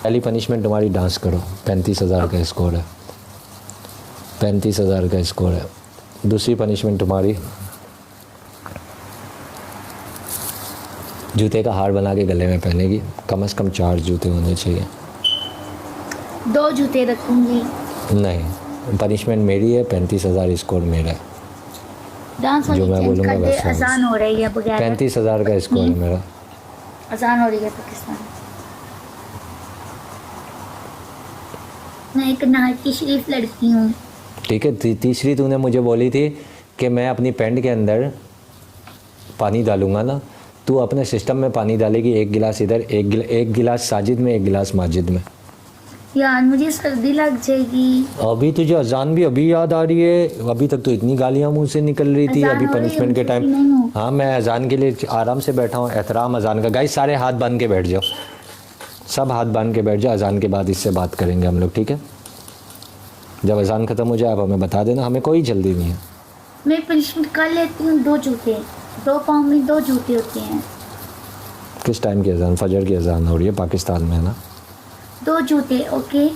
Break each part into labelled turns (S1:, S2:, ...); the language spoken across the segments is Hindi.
S1: पहली पनिशमेंट तुम्हारी, डांस करो। 35,000 का स्कोर है, 35,000 का स्कोर है। दूसरी पनिशमेंट तुम्हारी, जूते का हार बना के गले में पहनेगी। कम से कम 4 जूते होने चाहिए।
S2: 2 जूते रखूंगी।
S1: नहीं, पनिशमेंट मेरी है, 35,000 स्कोर मेरा है।
S2: डांस
S1: जो मैं बोलूँगा बस
S2: आसान हो रही है बगैर
S1: 35,000 का स्कोर है मेरा।
S2: आसान हो रही है पाकिस्तान। मैं एक नहायत की शरीफ लड़की हूँ।
S1: ठीक है, तीसरी तूने मुझे बोली थी कि मैं अपनी पैंट के अंदर पानी डालूंगा ना, तू अपने सिस्टम में पानी डालेगी। 1 गिलास इधर, एक गिलास साजिद में, 1 गिलास माजिद में।
S2: यार मुझे सर्दी लग जाएगी।
S1: अभी तुझे अजान भी अभी याद आ रही है? अभी तक तो इतनी गालियाँ मुंह से निकल रही थी, अभी पनिशमेंट के टाइम। हाँ, मैं अजान के लिए आराम से बैठा हूँ, एहतराम अजान का। गाइस सारे हाथ बांध के बैठ जाओ, सब हाथ बांध के बैठ जाओ। अजान के बाद इससे बात करेंगे हम लोग, ठीक है? जब अजान ख़त्म हो जाए आप हमें बता देना, हमें कोई जल्दी नहीं है।
S2: मैं पनिशमेंट कर लेती हूँ। 2 जूते, 2 पाँव में 2 जूते होते हैं।
S1: किस टाइम की अजान? फजर की अजान हो रही है पाकिस्तान में, है ना?
S2: 2 जूते, ओके।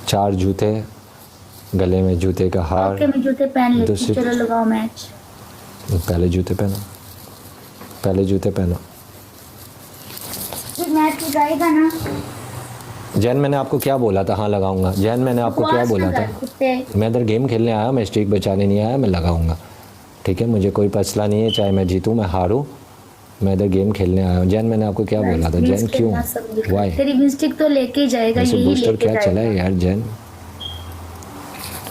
S1: 4 जूते, गले में जूते का हार।
S2: ओके, मैं जूते पहन लेती हूँ। चलो लगाओ मैच।
S1: पहले जूते पहनो, पहले जूते पहनो।
S2: मैच लगाएगा ना?
S1: जैन मैंने आपको क्या बोला था? हाँ लगाऊंगा। जैन मैंने आपको क्या बोला था? मैं इधर गेम खेलने आया, मैं स्ट्रीक बचाने नहीं आया, मैं लगाऊंगा। ठीक है, मुझे कोई मसला नहीं है, चाहे मैं जीतूँ मैं हारूँ, मैं इधर गेम खेलने आया हूँ। जैन मैंने आपको क्या बोला था? जैन क्यों? वाई?
S2: तेरी मिस्टेक तो लेके जाएगा, यही
S1: बूस्टर क्या चला है यार जैन?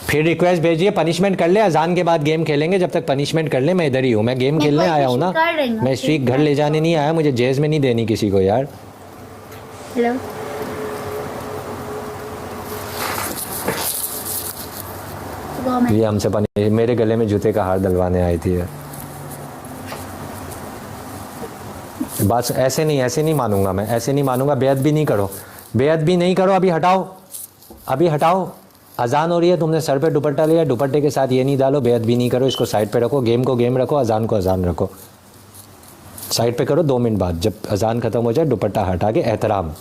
S1: फिर रिक्वेस्ट भेजिए, पनिशमेंट कर ले। अजान के बाद गेम खेलेंगे, जब तक पनिशमेंट कर ले। मैं इधर ही हूँ, मैं गेम खेलने आया हूँ ना, मैं स्ट्रीक घर ले जाने नहीं आया। मुझे जेज में नहीं देनी किसी को यार।
S2: हेलो,
S1: ये हमसे मेरे गले में जूते का हार डलवाने आई थी। बस ऐसे नहीं मानूंगा मैं, ऐसे नहीं मानूंगा। बेअद भी नहीं करो, बेअद भी नहीं करो। अभी हटाओ, अभी हटाओ। अजान हो रही है, तुमने सर पे दुपट्टा लिया, दुपट्टे के साथ ये नहीं डालो। बेअद भी नहीं करो, इसको साइड पे रखो। गेम को गेम रखो, अजान को अजान रखो। साइड पे करो, 2 मिनट बाद जब अजान ख़त्म हो जाए दुपट्टा हटा के एहतराम।